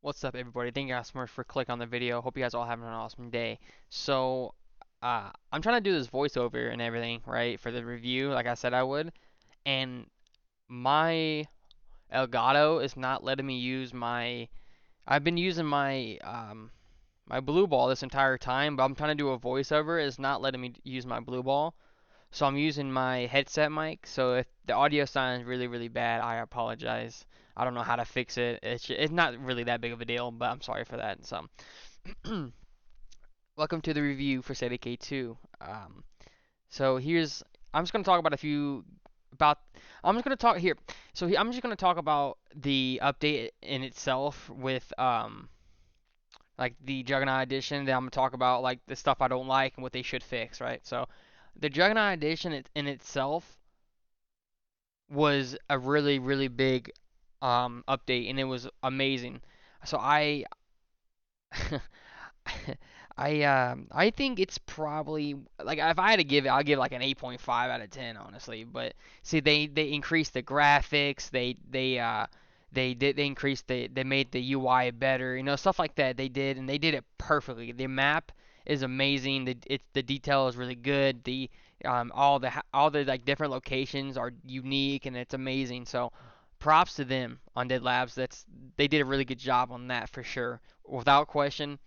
What's up, everybody? Thank you guys so much for clicking on the video. Hope you guys all having an awesome day. I'm trying to do this voiceover and everything, right, for the review, like I said I would, and my Elgato is not letting me use my. I've been using my blue ball this entire time, but I'm trying to do a voiceover. It's not letting me use my blue ball, so I'm using my headset mic. So if the audio sounds really, really bad, I apologize. I don't know how to fix it. It's not really that big of a deal, but I'm sorry for that. So, welcome to the review for Decay 2. So here's I'm just gonna talk about a few about I'm just gonna talk here. I'm just gonna talk about the update in itself with like the Juggernaut edition. Then I'm gonna talk about like the stuff I don't like and what they should fix, right? So the Juggernaut edition in itself was a really, really big update, and it was amazing. So I think it's probably like if I had to give it, I'll give like an 8.5 out of 10, honestly. But see, they increased the graphics, they increased they made the UI better, stuff like that. They did, and they did it perfectly. The map is amazing. The detail is really good. All the like different locations are unique, and it's amazing. So props to them on Dead Labs. They did a really good job on that for sure, without question.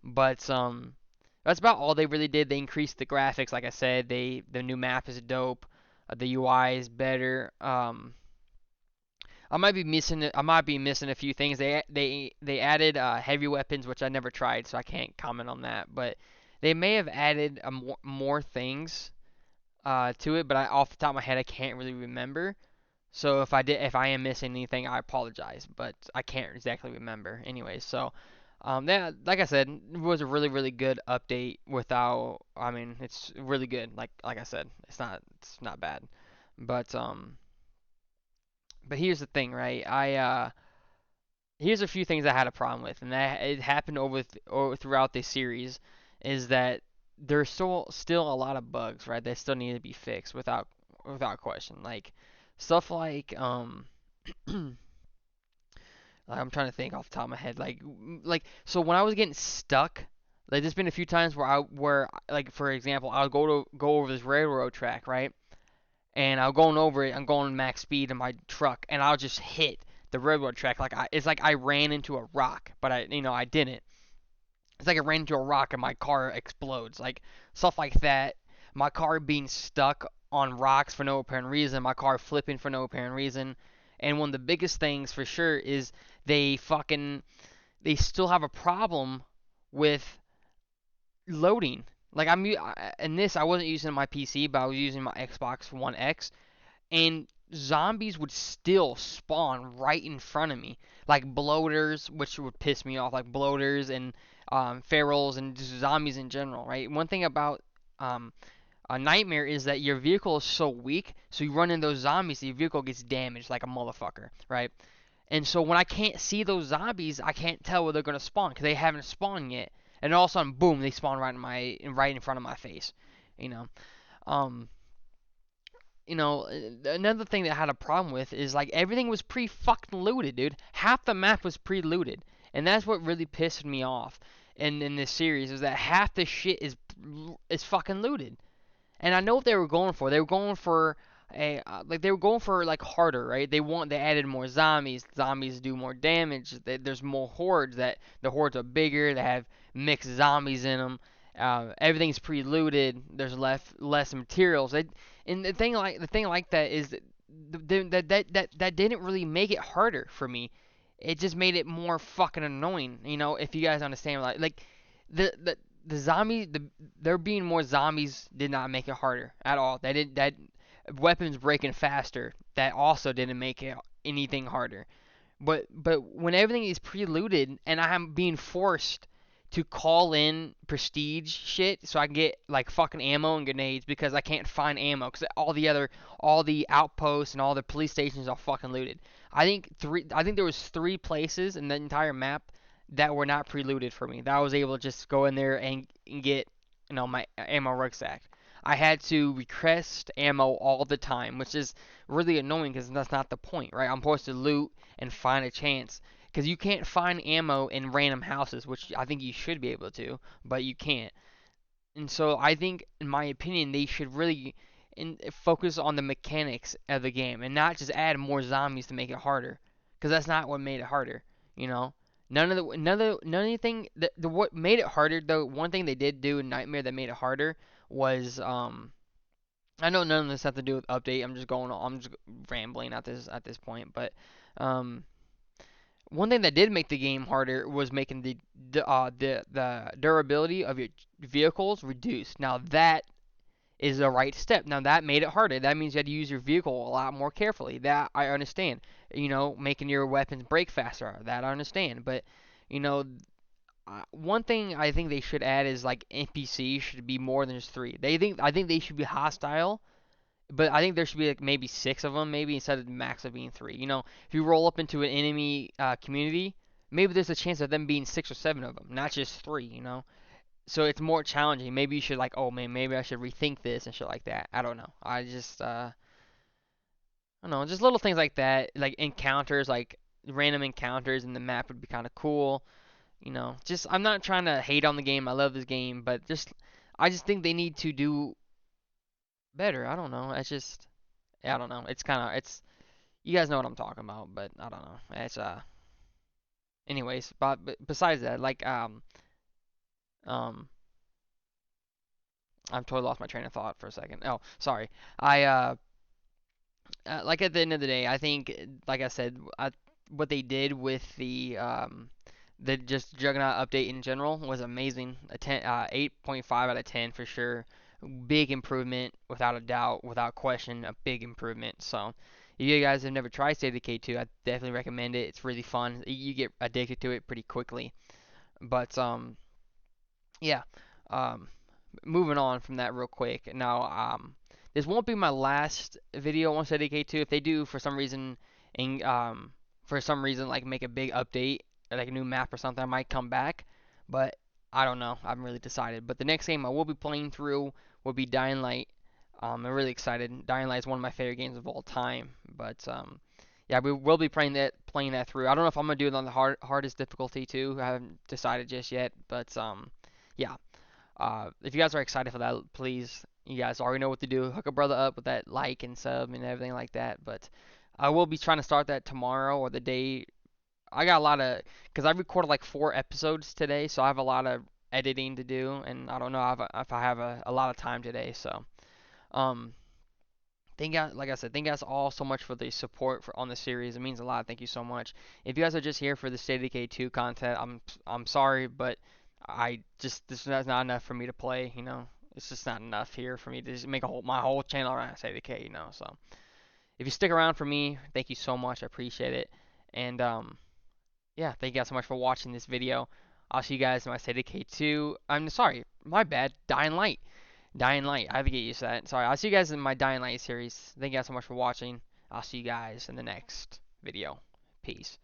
But that's about all they really did. They increased the graphics, like I said. The new map is dope. The UI is better. I might be missing a few things. They added heavy weapons, which I never tried, so I can't comment on that. But they may have added more things to it, but off the top of my head, I can't really remember. So if I am missing anything, I apologize, but I can't exactly remember. Anyway, so yeah, like I said, it was a really, really good update. I mean, it's really good. Like I said, it's not bad. But but here's the thing, right? Here's a few things I had a problem with, and that it happened over throughout this series, is that there's still a lot of bugs, right? That still need to be fixed without question. Like stuff like, I'm trying to think off the top of my head. Like so when I was getting stuck, like there's been a few times where like for example, I'll go over this railroad track, right? And I'm going over it. I'm going max speed in my truck, and I'll just hit the railroad track. It's like I ran into a rock, but I didn't. It's like I ran into a rock and my car explodes. Like stuff like that. My car being stuck on rocks for no apparent reason. My car flipping for no apparent reason. And one of the biggest things for sure is they fucking they still have a problem with loading. Like in this, I wasn't using my PC, but I was using my Xbox One X, and zombies would still spawn right in front of me, like bloaters, which would piss me off, like bloaters and ferals and just zombies in general, right? One thing about a nightmare is that your vehicle is so weak, so you run into those zombies, your vehicle gets damaged like a motherfucker, right? And so when I can't see those zombies, I can't tell where they're gonna spawn because they haven't spawned yet. And all of a sudden, boom, they spawn right in front of my face, you know. Um, Another thing that I had a problem with is like everything was pre-fucking looted, dude. Half the map was pre-looted, and that's what really pissed me off in this series is that half the shit is fucking looted. And I know what they were going for. They were going for they were going for like harder, right? They added more zombies. Zombies do more damage. There's more hordes. That the hordes are bigger. They have mixed zombies in them. Everything's pre-looted. There's less materials. And the thing like that is that didn't really make it harder for me. It just made it more fucking annoying. If you guys understand, like the the the zombie the there being more zombies did not make it harder at all. That weapons breaking faster, that also didn't make it anything harder. But when everything is pre-looted and I'm being forced to call in prestige shit so I can get like fucking ammo and grenades because I can't find ammo because all the outposts and all the police stations are fucking looted. I think there was three places in the entire map that were not pre-looted for me that I was able to just go in there and get my ammo rucksack. I had to request ammo all the time, which is really annoying because that's not the point, right? I'm supposed to loot and find a chance. because you can't find ammo in random houses, which I think you should be able to, but you can't. And so I think, in my opinion, they should really focus on the mechanics of the game and not just add more zombies to make it harder, because that's not what made it harder. You know, none of the thing the what made it harder though. One thing they did do in Nightmare that made it harder was I know none of this has to do with update. I'm just rambling at this point, but um one thing that did make the game harder was making the durability of your vehicles reduced. Now that is the right step. Now that made it harder. That means you had to use your vehicle a lot more carefully. That I understand. You know, making your weapons break faster. That I understand. But you know, one thing I think they should add is like NPCs should be more than just three. I think they should be hostile, but I think there should be like maybe six of them, maybe instead of the max of being three. You know, if you roll up into an enemy community, maybe there's a chance of them being six or seven of them, not just three. You know, so it's more challenging. Maybe you should like, oh man, maybe I should rethink this and shit like that. I don't know. I don't know, just little things like that, like encounters, like random encounters in the map would be kind of cool. You know, just I'm not trying to hate on the game. I love this game, but just I just think they need to do better. I don't know. It's just I don't know. It's kind of it's you guys know what I'm talking about, but I don't know. It's anyways, but besides that, like um I've totally lost my train of thought for a second. Oh, sorry. I like at the end of the day, I think like I said, what they did with the just Juggernaut update in general was amazing. 8.5 out of 10 for sure. Big improvement without a doubt, without question, a big improvement. So, if you guys have never tried State of Decay 2, I definitely recommend it. It's really fun. You get addicted to it pretty quickly. But yeah. Um, moving on from that real quick. Now, this won't be my last video on State of Decay 2. If they do in for some reason like make a big update, like a new map or something, I might come back. But I don't know. I haven't really decided. But the next game I will be playing through will be Dying Light. I'm really excited. Dying Light is one of my favorite games of all time. But yeah, we will be playing that through. I don't know if I'm gonna do it on the hardest difficulty too. I haven't decided just yet. But yeah. If you guys are excited for that, please, you guys already know what to do. Hook a brother up with that like and sub and everything like that. But I will be trying to start that tomorrow or the day. I got a lot of, because I recorded like 4 episodes today, so I have a lot of editing to do, and I don't know if I have a lot of time today. So, um, thank you guys, like I said, thank you guys all so much for the support on the series. It means a lot. Thank you so much. If you guys are just here for the State of Decay 2 content, I'm sorry, but I just this is not enough for me to play. You know, it's just not enough here for me to just make my whole channel around State of Decay. You know, so if you stick around for me, thank you so much. I appreciate it. And yeah, thank you guys so much for watching this video. I'll see you guys in my State of Decay 2. I'm sorry, my bad. Dying Light. Dying Light. I have to get used to that. Sorry. I'll see you guys in my Dying Light series. Thank you guys so much for watching. I'll see you guys in the next video. Peace.